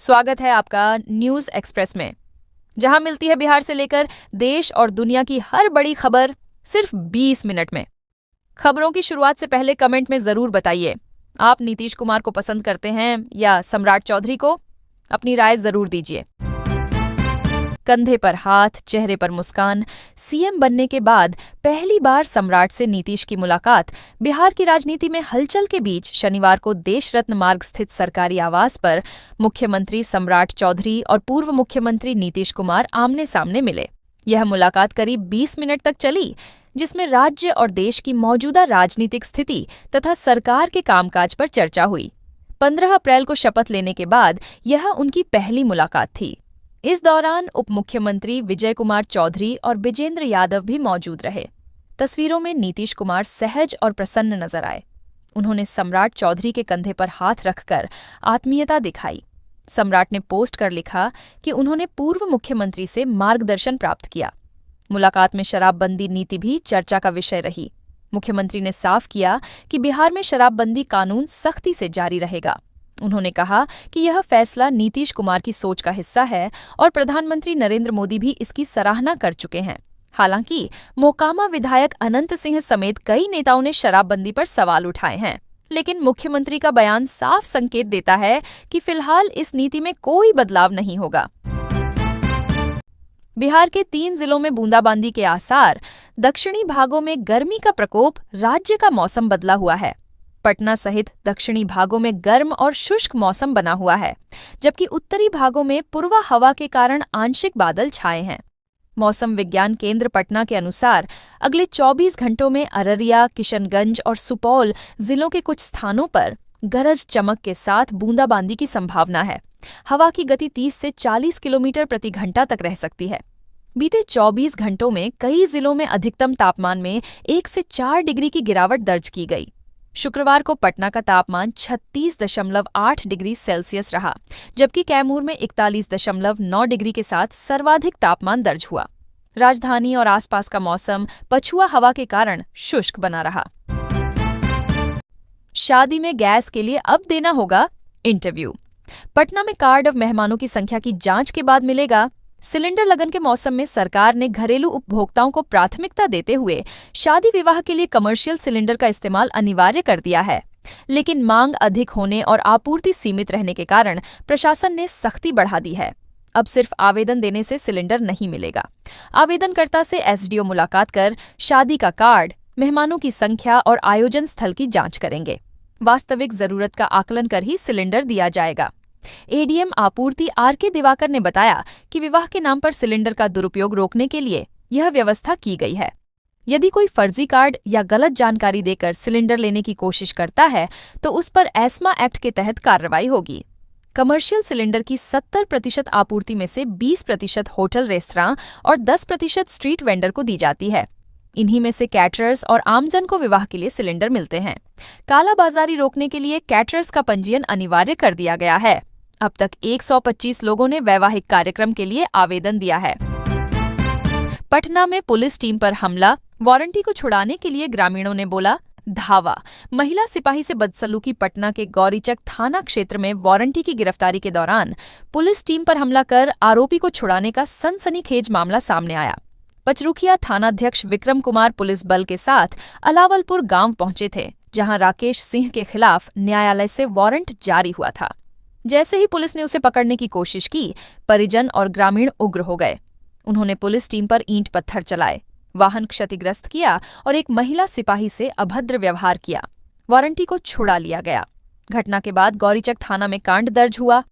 स्वागत है आपका न्यूज़ एक्सप्रेस में, जहां मिलती है बिहार से लेकर देश और दुनिया की हर बड़ी खबर सिर्फ 20 मिनट में। खबरों की शुरुआत से पहले कमेंट में जरूर बताइए, आप नीतीश कुमार को पसंद करते हैं या सम्राट चौधरी को? अपनी राय जरूर दीजिए। कंधे पर हाथ, चेहरे पर मुस्कान, सीएम बनने के बाद पहली बार सम्राट से नीतीश की मुलाकात बिहार की राजनीति में हलचल के बीच शनिवार को देश रत्न मार्ग स्थित सरकारी आवास पर मुख्यमंत्री सम्राट चौधरी और पूर्व मुख्यमंत्री नीतीश कुमार आमने सामने मिले। यह मुलाकात करीब 20 मिनट तक चली, जिसमें राज्य और देश की मौजूदा राजनीतिक स्थिति तथा सरकार के कामकाज पर चर्चा हुई। 15 अप्रैल को शपथ लेने के बाद यह उनकी पहली मुलाकात थी। इस दौरान उप मुख्यमंत्री विजय कुमार चौधरी और विजेंद्र यादव भी मौजूद रहे। तस्वीरों में नीतीश कुमार सहज और प्रसन्न नजर आए। उन्होंने सम्राट चौधरी के कंधे पर हाथ रखकर आत्मीयता दिखाई। सम्राट ने पोस्ट कर लिखा कि उन्होंने पूर्व मुख्यमंत्री से मार्गदर्शन प्राप्त किया। मुलाकात में शराबबंदी नीति भी चर्चा का विषय रही। मुख्यमंत्री ने साफ किया कि बिहार में शराबबंदी कानून सख्ती से जारी रहेगा। उन्होंने कहा कि यह फैसला नीतीश कुमार की सोच का हिस्सा है और प्रधानमंत्री नरेंद्र मोदी भी इसकी सराहना कर चुके हैं। हालांकि मोकामा विधायक अनंत सिंह समेत कई नेताओं ने शराबबंदी पर सवाल उठाए हैं, लेकिन मुख्यमंत्री का बयान साफ संकेत देता है कि फिलहाल इस नीति में कोई बदलाव नहीं होगा। बिहार के 3 जिलों में बूंदाबांदी के आसार, दक्षिणी भागों में गर्मी का प्रकोप, राज्य का मौसम बदला हुआ है। पटना सहित दक्षिणी भागों में गर्म और शुष्क मौसम बना हुआ है, जबकि उत्तरी भागों में पूर्वा हवा के कारण आंशिक बादल छाए हैं। मौसम विज्ञान केंद्र पटना के अनुसार अगले 24 घंटों में अररिया, किशनगंज और सुपौल जिलों के कुछ स्थानों पर गरज चमक के साथ बूंदाबांदी की संभावना है। हवा की गति 30 से 40 किलोमीटर प्रति घंटा तक रह सकती है। बीते 24 घंटों में कई जिलों में अधिकतम तापमान में 1 से 4 डिग्री की गिरावट दर्ज की गई। शुक्रवार को पटना का तापमान 36.8 डिग्री सेल्सियस रहा, जबकि कैमूर में 41.9 डिग्री के साथ सर्वाधिक तापमान दर्ज हुआ। राजधानी और आसपास का मौसम पछुआ हवा के कारण शुष्क बना रहा। शादी में गैस के लिए अब देना होगा इंटरव्यू। पटना में कार्ड ऑफ मेहमानों की संख्या की जांच के बाद मिलेगा। सिलेंडर लगन के मौसम में सरकार ने घरेलू उपभोक्ताओं को प्राथमिकता देते हुए शादी विवाह के लिए कमर्शियल सिलेंडर का इस्तेमाल अनिवार्य कर दिया है, लेकिन मांग अधिक होने और आपूर्ति सीमित रहने के कारण प्रशासन ने सख्ती बढ़ा दी है। अब सिर्फ आवेदन देने से सिलेंडर नहीं मिलेगा। आवेदनकर्ता से एसडीओ मुलाकात कर शादी का कार्ड, मेहमानों की संख्या और आयोजन स्थल की जांच करेंगे। वास्तविक जरूरत का आकलन कर ही सिलेंडर दिया जाएगा। एडीएम आपूर्ति आर.के. दिवाकर ने बताया कि विवाह के नाम पर सिलेंडर का दुरुपयोग रोकने के लिए यह व्यवस्था की गई है। यदि कोई फर्जी कार्ड या गलत जानकारी देकर सिलेंडर लेने की कोशिश करता है तो उस पर एस्मा एक्ट के तहत कार्रवाई होगी। कमर्शियल सिलेंडर की 70% आपूर्ति में से 20% होटल, रेस्तरां और 10% स्ट्रीट वेंडर को दी जाती है। इन्हीं में से कैटरर्स और आमजन को विवाह के लिए सिलेंडर मिलते हैं। कालाबाजारी रोकने के लिए कैटरर्स का पंजीयन अनिवार्य कर दिया गया है। अब तक 125 लोगों ने वैवाहिक कार्यक्रम के लिए आवेदन दिया है। पटना में पुलिस टीम पर हमला, वारंटी को छुड़ाने के लिए ग्रामीणों ने बोला धावा। महिला सिपाही से बदसलूकी। पटना के गौरीचक थाना क्षेत्र में वारंटी की गिरफ्तारी के दौरान पुलिस टीम पर हमला कर आरोपी को छुड़ाने का सनसनीखेज मामला सामने आया। पचरुखिया थानाध्यक्ष विक्रम कुमार पुलिस बल के साथ अलावलपुर गांव पहुंचे थे, जहां राकेश सिंह के खिलाफ न्यायालय से वारंट जारी हुआ था। जैसे ही पुलिस ने उसे पकड़ने की कोशिश की, परिजन और ग्रामीण उग्र हो गए। उन्होंने पुलिस टीम पर ईंट पत्थर चलाए, वाहन क्षतिग्रस्त किया और एक महिला सिपाही से अभद्र व्यवहार किया। वारंटी को छुड़ा लिया गया। घटना के बाद गौरीचक थाना में कांड दर्ज हुआ।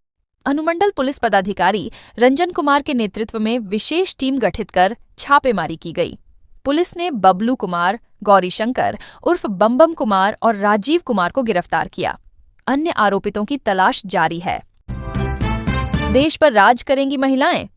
अनुमंडल पुलिस पदाधिकारी रंजन कुमार के नेतृत्व में विशेष टीम गठित कर छापेमारी की गई। पुलिस ने बबलू कुमार, गौरीशंकर उर्फ बम्बम कुमार और राजीव कुमार को गिरफ्तार किया। अन्य आरोपितों की तलाश जारी है। देश पर राज करेंगी महिलाएं,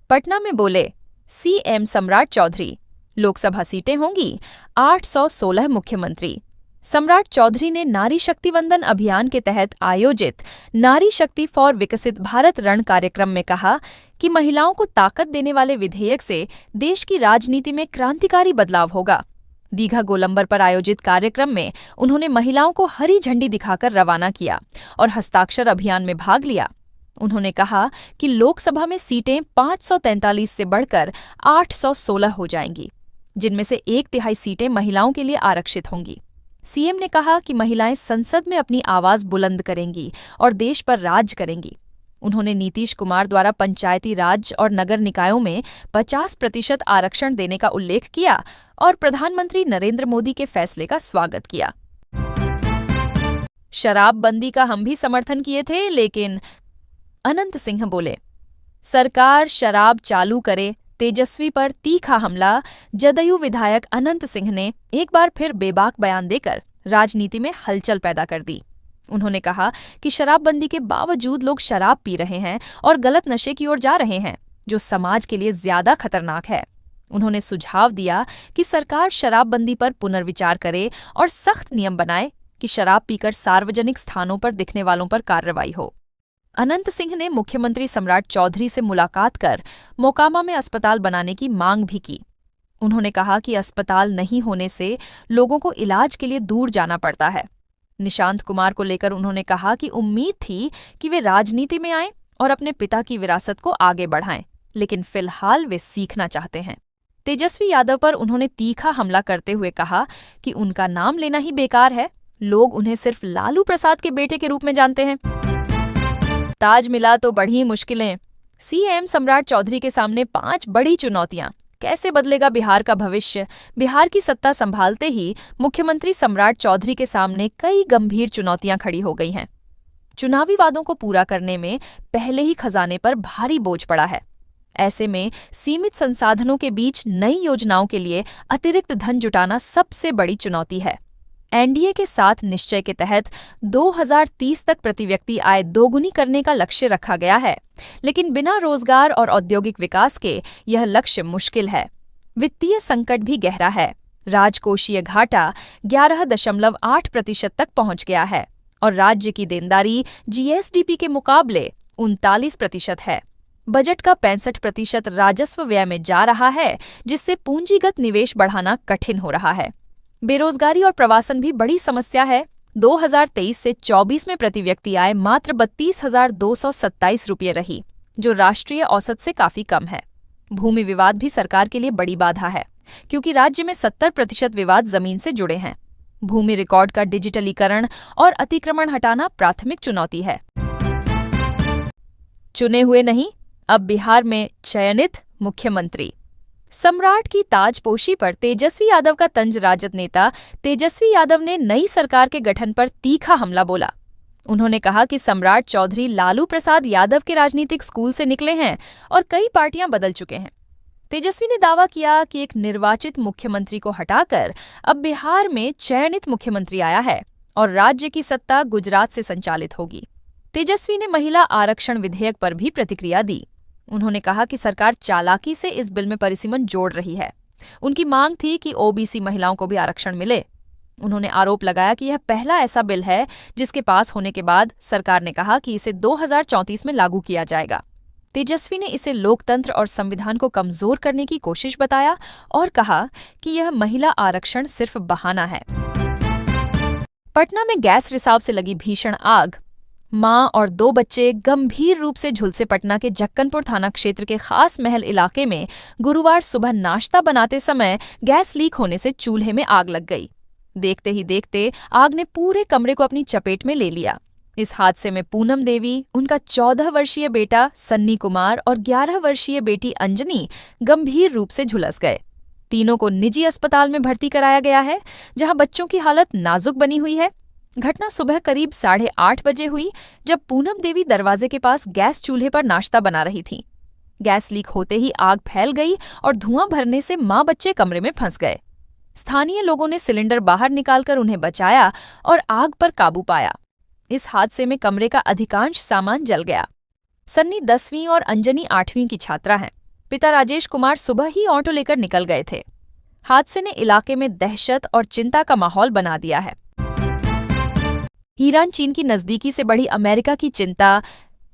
पटना में बोले सीएम सम्राट चौधरी। लोकसभा सीटें होंगी 816 मुख्यमंत्री। सम्राट चौधरी ने नारी शक्ति वंदन अभियान के तहत आयोजित नारी शक्ति फॉर विकसित भारत रण कार्यक्रम में कहा कि महिलाओं को ताकत देने वाले विधेयक से देश की राजनीति में क्रांतिकारी बदलाव होगा। दीघा गोलंबर पर आयोजित कार्यक्रम में उन्होंने महिलाओं को हरी झंडी दिखाकर रवाना किया और हस्ताक्षर अभियान में भाग लिया। उन्होंने कहा कि लोकसभा में सीटें 543 से बढ़कर 816 हो जाएंगी, जिनमें से 1/3 सीटें महिलाओं के लिए आरक्षित होंगी। सीएम ने कहा कि महिलाएं संसद में अपनी आवाज बुलंद करेंगी और देश पर राज करेंगी। उन्होंने नीतीश कुमार द्वारा पंचायती राज और नगर निकायों में 50% आरक्षण देने का उल्लेख किया और प्रधानमंत्री नरेंद्र मोदी के फैसले का स्वागत किया। शराबबंदी का हम भी समर्थन किए थे, लेकिन अनंत सिंह बोले, सरकार शराब चालू करे, तेजस्वी पर तीखा हमला। जदयू विधायक अनंत सिंह ने एक बार फिर बेबाक बयान देकर राजनीति में हलचल पैदा कर दी। उन्होंने कहा कि शराबबंदी के बावजूद लोग शराब पी रहे हैं और गलत नशे की ओर जा रहे हैं, जो समाज के लिए ज्यादा खतरनाक है। उन्होंने सुझाव दिया कि सरकार शराबबंदी पर पुनर्विचार करे और सख्त नियम बनाए कि शराब पीकर सार्वजनिक स्थानों पर दिखने वालों पर कार्रवाई हो। अनंत सिंह ने मुख्यमंत्री सम्राट चौधरी से मुलाकात कर मोकामा में अस्पताल बनाने की मांग भी की। उन्होंने कहा कि अस्पताल नहीं होने से लोगों को इलाज के लिए दूर जाना पड़ता है। निशांत कुमार को लेकर उन्होंने कहा कि उम्मीद थी कि वे राजनीति में आएं और अपने पिता की विरासत को आगे बढ़ाएं, लेकिन फिलहाल वे सीखना चाहते हैं। तेजस्वी यादव पर उन्होंने तीखा हमला करते हुए कहा कि उनका नाम लेना ही बेकार है, लोग उन्हें सिर्फ लालू प्रसाद के बेटे के रूप में जानते हैं। ताज मिला तो बढ़ी मुश्किलें। सीएम सम्राट चौधरी के सामने 5 बड़ी चुनौतियां। कैसे बदलेगा बिहार का भविष्य? बिहार की सत्ता संभालते ही मुख्यमंत्री सम्राट चौधरी के सामने कई गंभीर चुनौतियां खड़ी हो गई हैं। चुनावी वादों को पूरा करने में पहले ही खजाने पर भारी बोझ पड़ा है। ऐसे में सीमित संसाधनों के बीच नई योजनाओं के लिए अतिरिक्त धन जुटाना सबसे बड़ी चुनौती है। एनडीए के साथ निश्चय के तहत 2030 तक प्रति व्यक्ति आय दोगुनी करने का लक्ष्य रखा गया है, लेकिन बिना रोजगार और औद्योगिक विकास के यह लक्ष्य मुश्किल है। वित्तीय संकट भी गहरा है। राजकोषीय घाटा 11.8% तक पहुंच गया है और राज्य की देनदारी जीएसडीपी के मुकाबले 39% है। बजट का 65% राजस्व व्यय में जा रहा है, जिससे पूंजीगत निवेश बढ़ाना कठिन हो रहा है। बेरोजगारी और प्रवासन भी बड़ी समस्या है। 2023 से 24 में प्रति व्यक्ति आय मात्र 32,227 रुपये रही, जो राष्ट्रीय औसत से काफी कम है। भूमि विवाद भी सरकार के लिए बड़ी बाधा है, क्योंकि राज्य में 70% विवाद जमीन से जुड़े हैं। भूमि रिकॉर्ड का डिजिटलीकरण और अतिक्रमण हटाना प्राथमिक चुनौती है। चुने हुए नहीं, अब बिहार में चयनित मुख्यमंत्री। सम्राट की ताजपोशी पर तेजस्वी यादव का तंज राजद नेता तेजस्वी यादव ने नई सरकार के गठन पर तीखा हमला बोला। उन्होंने कहा कि सम्राट चौधरी लालू प्रसाद यादव के राजनीतिक स्कूल से निकले हैं और कई पार्टियां बदल चुके हैं। तेजस्वी ने दावा किया कि एक निर्वाचित मुख्यमंत्री को हटाकर अब बिहार में चयनित मुख्यमंत्री आया है और राज्य की सत्ता गुजरात से संचालित होगी। तेजस्वी ने महिला आरक्षण विधेयक पर भी प्रतिक्रिया दी। उन्होंने कहा कि सरकार चालाकी से इस बिल में परिसीमन जोड़ रही है। उनकी मांग थी कि ओबीसी महिलाओं को भी आरक्षण मिले। उन्होंने आरोप लगाया कि यह पहला ऐसा बिल है जिसके पास होने के बाद सरकार ने कहा कि इसे 2034 में लागू किया जाएगा। तेजस्वी ने इसे लोकतंत्र और संविधान को कमजोर करने की कोशिश बताया और कहा कि यह महिला आरक्षण सिर्फ बहाना है। पटना में गैस रिसाव से लगी भीषण आग। मां और 2 बच्चे गंभीर रूप से झुलसे पटना के जक्कनपुर थाना क्षेत्र के खास महल इलाके में गुरुवार सुबह नाश्ता बनाते समय गैस लीक होने से चूल्हे में आग लग गई। देखते ही देखते आग ने पूरे कमरे को अपनी चपेट में ले लिया। इस हादसे में पूनम देवी, उनका 14 वर्षीय बेटा सन्नी कुमार और 11 वर्षीय बेटी अंजनी गंभीर रूप से झुलस गए। तीनों को निजी अस्पताल में भर्ती कराया गया है, जहां बच्चों की हालत नाजुक बनी हुई है। घटना सुबह करीब 8:30 बजे हुई, जब पूनम देवी दरवाजे के पास गैस चूल्हे पर नाश्ता बना रही थीं। गैस लीक होते ही आग फैल गई और धुआं भरने से मां बच्चे कमरे में फंस गए। स्थानीय लोगों ने सिलेंडर बाहर निकालकर उन्हें बचाया और आग पर काबू पाया। इस हादसे में कमरे का अधिकांश सामान जल गया। सन्नी 10वीं और अंजनी 8वीं की छात्रा हैं। पिता राजेश कुमार सुबह ही ऑटो लेकर निकल गए थे। हादसे ने इलाके में दहशत और चिंता का माहौल बना दिया है। ईरान चीन की नजदीकी से बढ़ी अमेरिका की चिंता,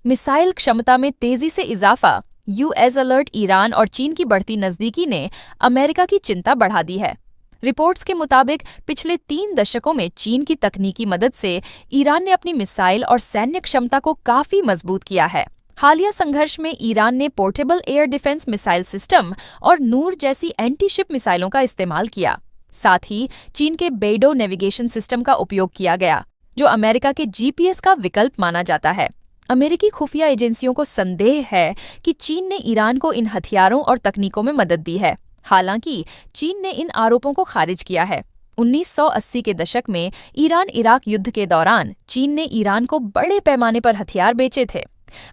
मिसाइल क्षमता में तेजी से इजाफा, यूएस अलर्ट, ईरान और चीन की बढ़ती नजदीकी ने अमेरिका की चिंता बढ़ा दी है। रिपोर्ट्स के मुताबिक पिछले 3 दशकों में चीन की तकनीकी मदद से ईरान ने अपनी मिसाइल और सैन्य क्षमता को काफी मजबूत किया है। हालिया संघर्ष में ईरान ने portable air defence missile system और नूर जैसी एंटी शिप मिसाइलों का इस्तेमाल किया। साथ ही चीन के बेइडो नेविगेशन सिस्टम का उपयोग किया गया, जो अमेरिका के जीपीएस का विकल्प माना जाता है। अमेरिकी खुफिया एजेंसियों को संदेह है कि चीन ने ईरान को इन हथियारों और तकनीकों में मदद दी है। हालांकि चीन ने इन आरोपों को खारिज किया है। 1980 के दशक में ईरान इराक युद्ध के दौरान चीन ने ईरान को बड़े पैमाने पर हथियार बेचे थे।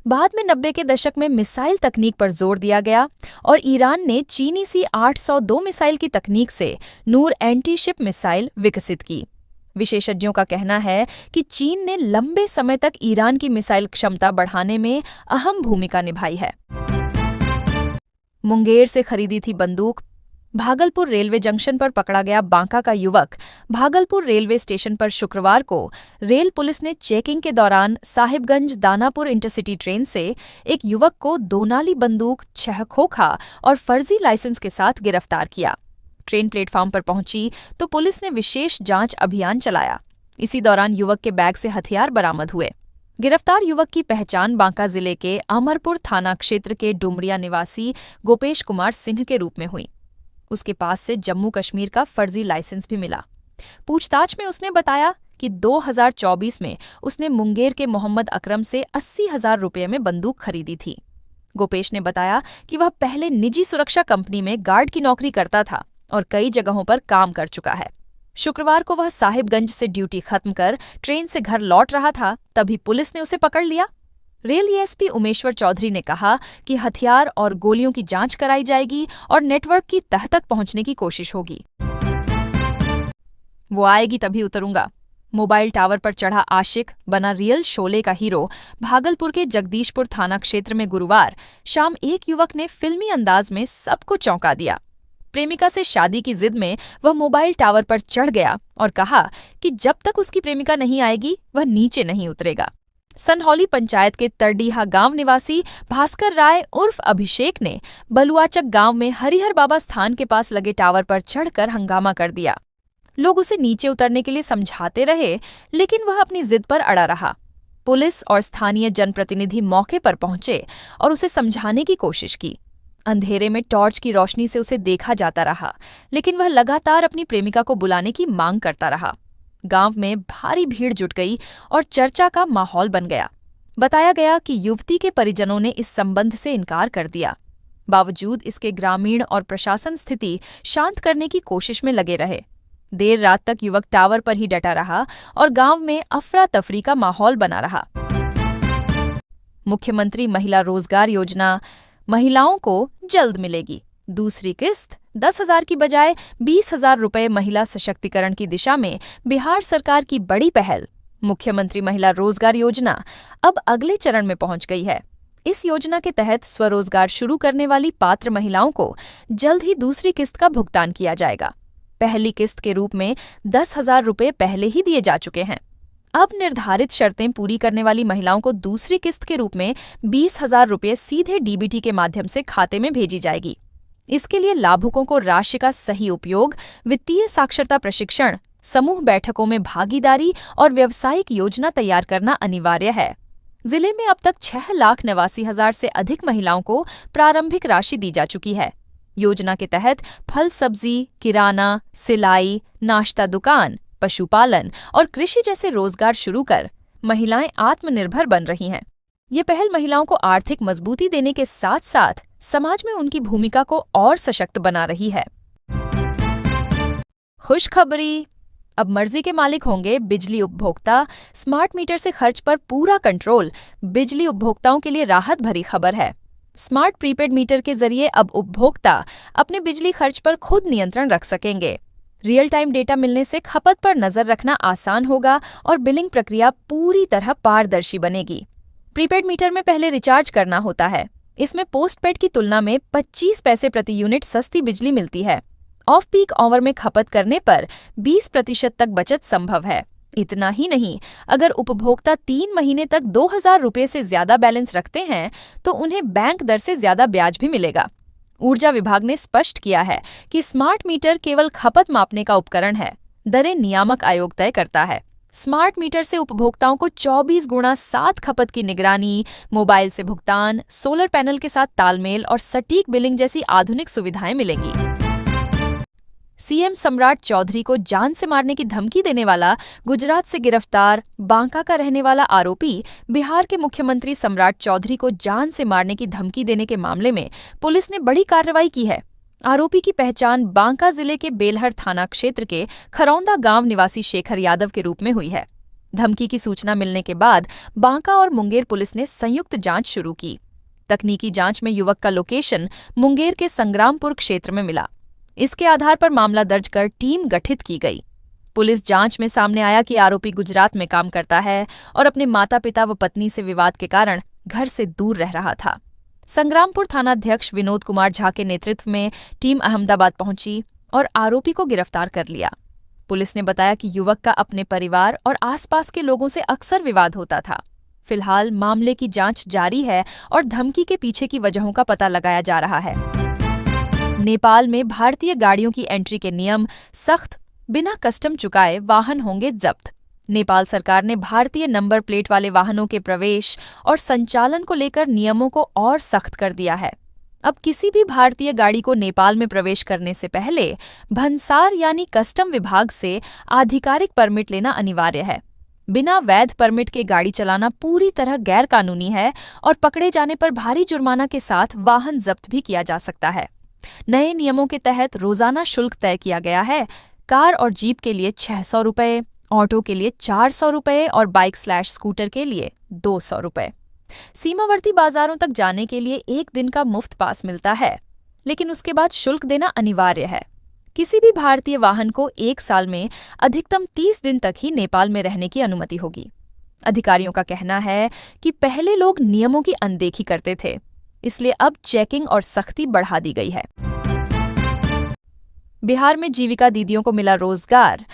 बाद में 90 के दशक में मिसाइल तकनीक पर जोर दिया गया और ईरान ने चीनी C-802 मिसाइल की तकनीक से नूर एंटी शिप मिसाइल विकसित की। विशेषज्ञों का कहना है कि चीन ने लंबे समय तक ईरान की मिसाइल क्षमता बढ़ाने में अहम भूमिका निभाई है। मुंगेर से खरीदी थी बंदूक। भागलपुर रेलवे जंक्शन पर पकड़ा गया बांका का युवक। भागलपुर रेलवे स्टेशन पर शुक्रवार को रेल पुलिस ने चेकिंग के दौरान साहिबगंज दानापुर इंटरसिटी ट्रेन से एक युवक को 2 नाली बंदूक, 6 खोखा और फर्जी लाइसेंस के साथ गिरफ्तार किया। ट्रेन प्लेटफॉर्म पर पहुंची तो पुलिस ने विशेष जांच अभियान चलाया। इसी दौरान युवक के बैग से हथियार बरामद हुए। गिरफ्तार युवक की पहचान बांका जिले के अमरपुर थाना क्षेत्र के डुमरिया निवासी गोपेश कुमार सिंह के रूप में हुई। उसके पास से जम्मू कश्मीर का फर्जी लाइसेंस भी मिला। पूछताछ में उसने बताया कि 2024 में उसने मुंगेर के मोहम्मद अकरम से 80,000 रुपये में बंदूक खरीदी थी। गोपेश ने बताया कि वह पहले निजी सुरक्षा कंपनी में गार्ड की नौकरी करता था और कई जगहों पर काम कर चुका है। शुक्रवार को वह साहिबगंज से ड्यूटी खत्म कर ट्रेन से घर लौट रहा था, तभी पुलिस ने उसे पकड़ लिया। रेल एएसपी उमेश्वर चौधरी ने कहा कि हथियार और गोलियों की जांच कराई जाएगी और नेटवर्क की तह तक पहुंचने की कोशिश होगी। वो आएगी तभी उतरूंगा। मोबाइल टावर पर चढ़ा आशिक बना रियल शोले का हीरो। भागलपुर के जगदीशपुर थाना क्षेत्र में गुरुवार शाम एक युवक ने फिल्मी अंदाज में सबको चौंका दिया। प्रेमिका से शादी की जिद में वह मोबाइल टावर पर चढ़ गया और कहा कि जब तक उसकी प्रेमिका नहीं आएगी वह नीचे नहीं उतरेगा। सनहौली पंचायत के तरडीहा गांव निवासी भास्कर राय उर्फ अभिषेक ने बलुआचक गांव में हरिहर बाबा स्थान के पास लगे टावर पर चढ़कर हंगामा कर दिया। लोग उसे नीचे उतरने के लिए समझाते रहे, लेकिन वह अपनी जिद पर अड़ा रहा। पुलिस और स्थानीय जनप्रतिनिधि मौके पर पहुंचे और उसे समझाने की कोशिश की। अंधेरे में टॉर्च की रोशनी से उसे देखा जाता रहा, लेकिन वह लगातार अपनी प्रेमिका को बुलाने की मांग करता रहा। गांव में भारी भीड़ जुट गई और चर्चा का माहौल बन गया। बताया गया कि युवती के परिजनों ने इस संबंध से इनकार कर दिया। बावजूद इसके ग्रामीण और प्रशासन स्थिति शांत करने की कोशिश में लगे रहे। देर रात तक युवक टावर पर ही डटा रहा और गांव में अफरा तफरी का माहौल बना रहा। मुख्यमंत्री महिला रोजगार योजना महिलाओं को जल्द मिलेगी। दूसरी किस्त 10,000 की बजाय 20,000 रुपये महिला सशक्तिकरण की दिशा में बिहार सरकार की बड़ी पहल। मुख्यमंत्री महिला रोजगार योजना अब अगले चरण में पहुंच गई है। इस योजना के तहत स्वरोजगार शुरू करने वाली पात्र महिलाओं को जल्द ही दूसरी किस्त का भुगतान किया जाएगा। पहली किस्त के रूप में 10,000 रुपये पहले ही दिए जा चुके हैं। अब निर्धारित शर्तें पूरी करने वाली महिलाओं को दूसरी किस्त के रूप में 20,000 रुपये सीधे डीबीटी के माध्यम से खाते में भेजी जाएगी। इसके लिए लाभुकों को राशि का सही उपयोग, वित्तीय साक्षरता प्रशिक्षण, समूह बैठकों में भागीदारी और व्यावसायिक योजना तैयार करना अनिवार्य है। जिले में अब तक 6,89,000 से अधिक महिलाओं को प्रारंभिक राशि दी जा चुकी है। योजना के तहत फल सब्जी, किराना, सिलाई, नाश्ता दुकान, पशुपालन और कृषि जैसे रोजगार शुरू कर महिलाएं आत्मनिर्भर बन रही हैं। ये पहल महिलाओं को आर्थिक मजबूती देने के साथ साथ समाज में उनकी भूमिका को और सशक्त बना रही है। खुशखबरी, अब मर्जी के मालिक होंगे बिजली उपभोक्ता। स्मार्ट मीटर से खर्च पर पूरा कंट्रोल, बिजली उपभोक्ताओं के लिए राहत भरी खबर है। स्मार्ट प्रीपेड मीटर के जरिए अब उपभोक्ता अपने बिजली खर्च पर खुद नियंत्रण रख सकेंगे। रियल टाइम डेटा मिलने से खपत पर नजर रखना आसान होगा और बिलिंग प्रक्रिया पूरी तरह पारदर्शी बनेगी। प्रीपेड मीटर में पहले रिचार्ज करना होता है। इसमें पोस्टपेड की तुलना में 25 पैसे प्रति यूनिट सस्ती बिजली मिलती है। ऑफ पीक आवर में खपत करने पर 20% तक बचत संभव है। इतना ही नहीं, अगर उपभोक्ता 3 महीने तक 2,000 रुपये से ज्यादा बैलेंस रखते हैं तो उन्हें बैंक दर से ज्यादा ब्याज भी मिलेगा। ऊर्जा विभाग ने स्पष्ट किया है कि स्मार्ट मीटर केवल खपत मापने का उपकरण है। दरें नियामक आयोग तय करता है। स्मार्ट मीटर से उपभोक्ताओं को 24 गुणा 7 खपत की निगरानी, मोबाइल से भुगतान, सोलर पैनल के साथ तालमेल और सटीक बिलिंग जैसी आधुनिक सुविधाएं मिलेंगी। सीएम सम्राट चौधरी को जान से मारने की धमकी देने वाला गुजरात से गिरफ्तार बांका का रहने वाला आरोपी बिहार के मुख्यमंत्री सम्राट चौधरी को जान से मारने की धमकी देने के मामले में पुलिस ने बड़ी कार्रवाई की है। आरोपी की पहचान बांका जिले के बेलहर थाना क्षेत्र के खरौंदा गांव निवासी शेखर यादव के रूप में हुई है। धमकी की सूचना मिलने के बाद बांका और मुंगेर पुलिस ने संयुक्त जांच शुरू की। तकनीकी जांच में युवक का लोकेशन मुंगेर के संग्रामपुर क्षेत्र में मिला। इसके आधार पर मामला दर्ज कर टीम गठित की गई। पुलिस जांच में सामने आया कि आरोपी गुजरात में काम करता है और अपने माता पिता व पत्नी से विवाद के कारण घर से दूर रह रहा था। संग्रामपुर थानाध्यक्ष विनोद कुमार झा के नेतृत्व में टीम अहमदाबाद पहुंची और आरोपी को गिरफ्तार कर लिया। पुलिस ने बताया कि युवक का अपने परिवार और आसपास के लोगों से अक्सर विवाद होता था। फिलहाल मामले की जांच जारी है और धमकी के पीछे की वजहों का पता लगाया जा रहा है। नेपाल में भारतीय गाड़ियों की एंट्री के नियम सख्त, बिना कस्टम चुकाए वाहन होंगे जब्त। नेपाल सरकार ने भारतीय नंबर प्लेट वाले वाहनों के प्रवेश और संचालन को लेकर नियमों को और सख्त कर दिया है। अब किसी भी भारतीय गाड़ी को नेपाल में प्रवेश करने से पहले भंसार यानी कस्टम विभाग से आधिकारिक परमिट लेना अनिवार्य है। बिना वैध परमिट के गाड़ी चलाना पूरी तरह गैर कानूनी है और पकड़े जाने पर भारी जुर्माना के साथ वाहन जब्त भी किया जा सकता है। नए नियमों के तहत रोजाना शुल्क तय किया गया है। कार और जीप के लिए 600 रुपये, ऑटो के लिए 400 रुपये और बाइक/स्कूटर के लिए 200 रुपये। सीमावर्ती बाजारों तक जाने के लिए एक दिन का मुफ्त पास मिलता है, लेकिन उसके बाद शुल्क देना अनिवार्य है। किसी भी भारतीय वाहन को 1 साल में अधिकतम 30 दिन तक ही नेपाल में रहने की अनुमति होगी। अधिकारियों का कहना है कि पहले लोग नियमों की अनदेखी करते थे, इसलिए अब चेकिंग और सख्ती बढ़ा दी गई है। बिहार में जीविका दीदियों को मिला रोजगार।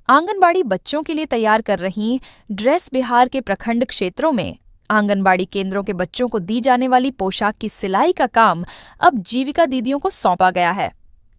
आंगनबाड़ी बच्चों के लिए तैयार कर रही ड्रेस बिहार के प्रखंड क्षेत्रों में आंगनबाड़ी केंद्रों के बच्चों को दी जाने वाली पोशाक की सिलाई का काम अब जीविका दीदियों को सौंपा गया है।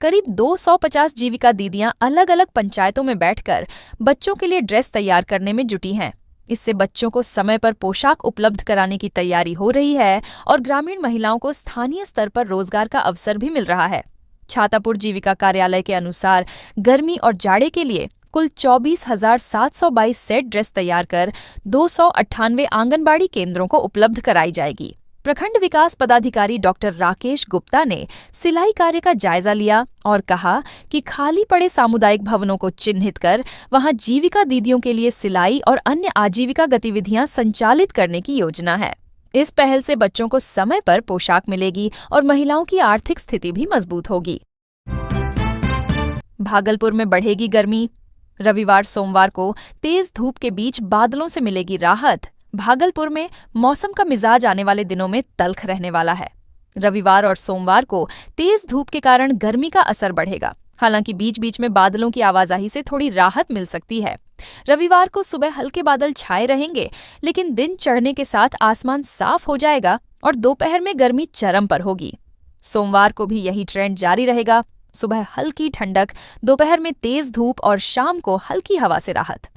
करीब 250 जीविका दीदियां अलग अलग पंचायतों में बैठकर बच्चों के लिए ड्रेस तैयार करने में जुटी हैं। इससे बच्चों को समय पर पोशाक उपलब्ध कराने की तैयारी हो रही है और ग्रामीण महिलाओं को स्थानीय स्तर पर रोजगार का अवसर भी मिल रहा है। छातापुर जीविका कार्यालय के अनुसार गर्मी और जाड़े के लिए कुल 24,722 सेट ड्रेस तैयार कर 298 आंगनबाड़ी केंद्रों को उपलब्ध कराई जाएगी। प्रखंड विकास पदाधिकारी डॉक्टर राकेश गुप्ता ने सिलाई कार्य का जायजा लिया और कहा कि खाली पड़े सामुदायिक भवनों को चिन्हित कर वहां जीविका दीदियों के लिए सिलाई और अन्य आजीविका गतिविधियां संचालित करने की योजना है। इस पहल से बच्चों को समय पर पोशाक मिलेगी और महिलाओं की आर्थिक स्थिति भी मजबूत होगी। भागलपुर में बढ़ेगी गर्मी। रविवार सोमवार को तेज धूप के बीच बादलों से मिलेगी राहत। भागलपुर में मौसम का मिजाज आने वाले दिनों में तल्ख रहने वाला है। रविवार और सोमवार को तेज धूप के कारण गर्मी का असर बढ़ेगा। हालांकि बीच बीच में बादलों की आवाजाही से थोड़ी राहत मिल सकती है। रविवार को सुबह हल्के बादल छाए रहेंगे, लेकिन दिन चढ़ने के साथ आसमान साफ हो जाएगा और दोपहर में गर्मी चरम पर होगी। सोमवार को भी यही ट्रेंड जारी रहेगा। सुबह हल्की ठंडक, दोपहर में तेज धूप और शाम को हल्की हवा से राहत।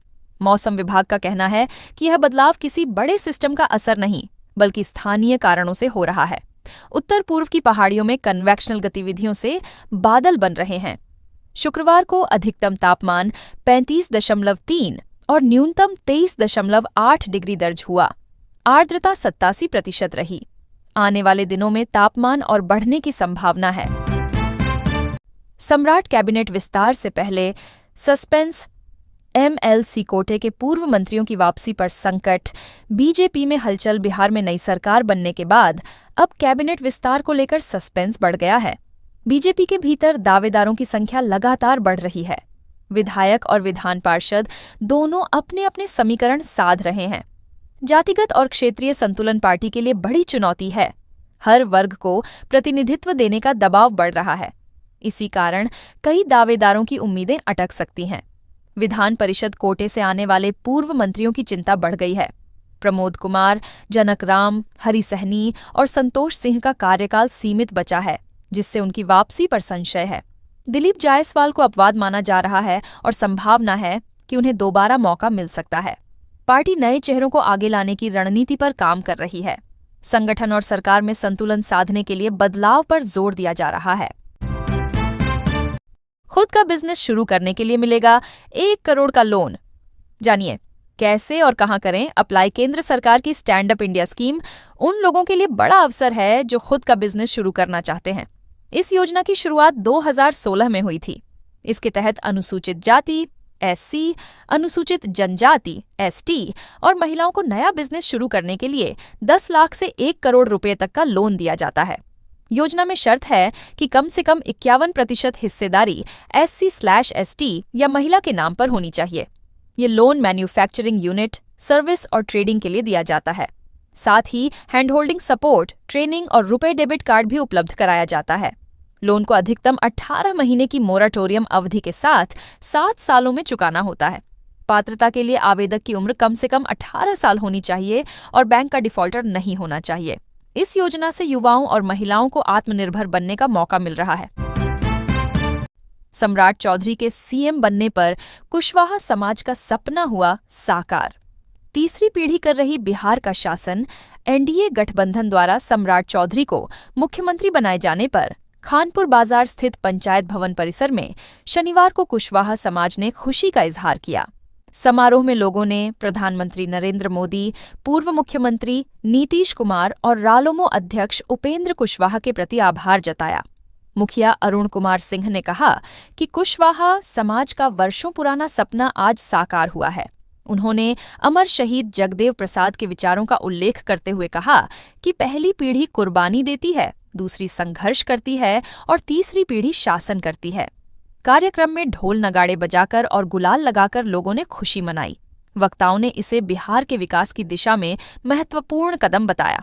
मौसम विभाग का कहना है कि यह बदलाव किसी बड़े सिस्टम का असर नहीं, बल्कि स्थानीय कारणों से हो रहा है। उत्तर पूर्व की पहाड़ियों में कन्वेक्शनल गतिविधियों से बादल बन रहे हैं। शुक्रवार को अधिकतम तापमान 35.3 और न्यूनतम 23.8 डिग्री दर्ज हुआ। आर्द्रता 87% रही। आने वाले दिनों में तापमान और बढ़ने की संभावना है। सम्राट कैबिनेट विस्तार से पहले सस्पेंस, एमएलसी कोटे के पूर्व मंत्रियों की वापसी पर संकट, बीजेपी में हलचल। बिहार में नई सरकार बनने के बाद अब कैबिनेट विस्तार को लेकर सस्पेंस बढ़ गया है। बीजेपी के भीतर दावेदारों की संख्या लगातार बढ़ रही है। विधायक और विधान पार्षद दोनों अपने अपने समीकरण साध रहे हैं। जातिगत और क्षेत्रीय संतुलन पार्टी के लिए बड़ी चुनौती है। हर वर्ग को प्रतिनिधित्व देने का दबाव बढ़ रहा है। इसी कारण कई दावेदारों की उम्मीदें अटक सकती हैं। विधान परिषद कोटे से आने वाले पूर्व मंत्रियों की चिंता बढ़ गई है। प्रमोद कुमार, जनक राम, हरि सहनी और संतोष सिंह का कार्यकाल सीमित बचा है, जिससे उनकी वापसी पर संशय है। दिलीप जायसवाल को अपवाद माना जा रहा है और संभावना है कि उन्हें दोबारा मौका मिल सकता है। पार्टी नए चेहरों को आगे लाने की रणनीति पर काम कर रही है। संगठन और सरकार में संतुलन साधने के लिए बदलाव पर जोर दिया जा रहा है। खुद का बिजनेस शुरू करने के लिए मिलेगा 1 करोड़ का लोन। जानिए कैसे और कहां करें अप्लाई। केंद्र सरकार की स्टैंड अप इंडिया स्कीम उन लोगों के लिए बड़ा अवसर है जो खुद का बिजनेस शुरू करना चाहते हैं। इस योजना की शुरुआत 2016 में हुई थी। इसके तहत अनुसूचित जाति SC, अनुसूचित जनजाति ST और महिलाओं को नया बिजनेस शुरू करने के लिए 10 लाख से 1 करोड़ रुपए तक का लोन दिया जाता है। योजना में शर्त है कि कम से कम 51% हिस्सेदारी SC/ST या महिला के नाम पर होनी चाहिए। ये लोन मैन्युफैक्चरिंग यूनिट, सर्विस और ट्रेडिंग के लिए दिया जाता है। साथ ही हैंड होल्डिंग सपोर्ट, ट्रेनिंग और रुपए डेबिट कार्ड भी उपलब्ध कराया जाता है। लोन को अधिकतम 18 महीने की मोराटोरियम अवधि के साथ 7 सालों में चुकाना होता है। पात्रता के लिए आवेदक की उम्र कम से कम 18 साल होनी चाहिए और बैंक का डिफॉल्टर नहीं होना चाहिए। इस योजना से युवाओं और महिलाओं को आत्मनिर्भर बनने का मौका मिल रहा है। सम्राट चौधरी के CM बनने पर कुशवाहा समाज का सपना हुआ साकार। तीसरी पीढ़ी कर रही बिहार का शासन NDA गठबंधन द्वारा सम्राट चौधरी को मुख्यमंत्री बनाए जाने पर खानपुर बाजार स्थित पंचायत भवन परिसर में शनिवार को कुशवाहा समाज ने खुशी का इजहार किया। समारोह में लोगों ने प्रधानमंत्री नरेंद्र मोदी, पूर्व मुख्यमंत्री नीतीश कुमार और रालोमो अध्यक्ष उपेंद्र कुशवाहा के प्रति आभार जताया। मुखिया अरुण कुमार सिंह ने कहा कि कुशवाहा समाज का वर्षों पुराना सपना आज साकार हुआ है। उन्होंने अमर शहीद जगदेव प्रसाद के विचारों का उल्लेख करते हुए कहा कि पहली पीढ़ी कुर्बानी देती है, दूसरी संघर्ष करती है और तीसरी पीढ़ी शासन करती है। कार्यक्रम में ढोल नगाड़े बजाकर और गुलाल लगाकर लोगों ने खुशी मनाई। वक्ताओं ने इसे बिहार के विकास की दिशा में महत्वपूर्ण कदम बताया।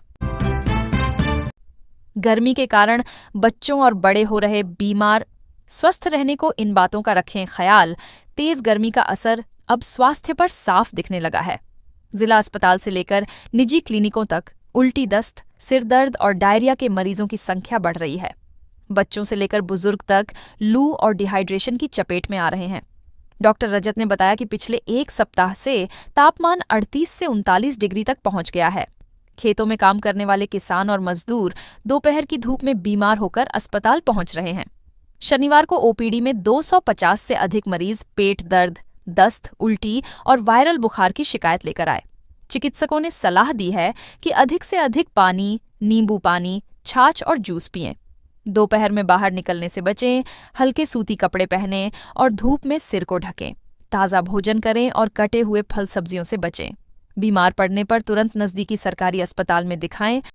गर्मी के कारण बच्चों और बड़े हो रहे बीमार, स्वस्थ रहने को इन बातों का रखें ख्याल। तेज गर्मी का असर अब स्वास्थ्य पर साफ दिखने लगा है। जिला अस्पताल से लेकर निजी क्लिनिकों तक उल्टी दस्त, सिर दर्द और डायरिया के मरीजों की संख्या बढ़ रही है। बच्चों से लेकर बुजुर्ग तक लू और डिहाइड्रेशन की चपेट में आ रहे हैं। डॉक्टर रजत ने बताया कि पिछले 1 सप्ताह से तापमान 38 से 39 डिग्री तक पहुंच गया है। खेतों में काम करने वाले किसान और मजदूर दोपहर की धूप में बीमार होकर अस्पताल पहुंच रहे हैं। शनिवार को OPD में 250 से अधिक मरीज पेट दर्द, दस्त, उल्टी और वायरल बुखार की शिकायत लेकर आए। चिकित्सकों ने सलाह दी है कि अधिक से अधिक पानी, नींबू पानी, छाछ और जूस पिएं। दोपहर में बाहर निकलने से बचें, हल्के सूती कपड़े पहनें और धूप में सिर को ढकें। ताज़ा भोजन करें और कटे हुए फल सब्जियों से बचें। बीमार पड़ने पर तुरंत नज़दीकी सरकारी अस्पताल में दिखाएं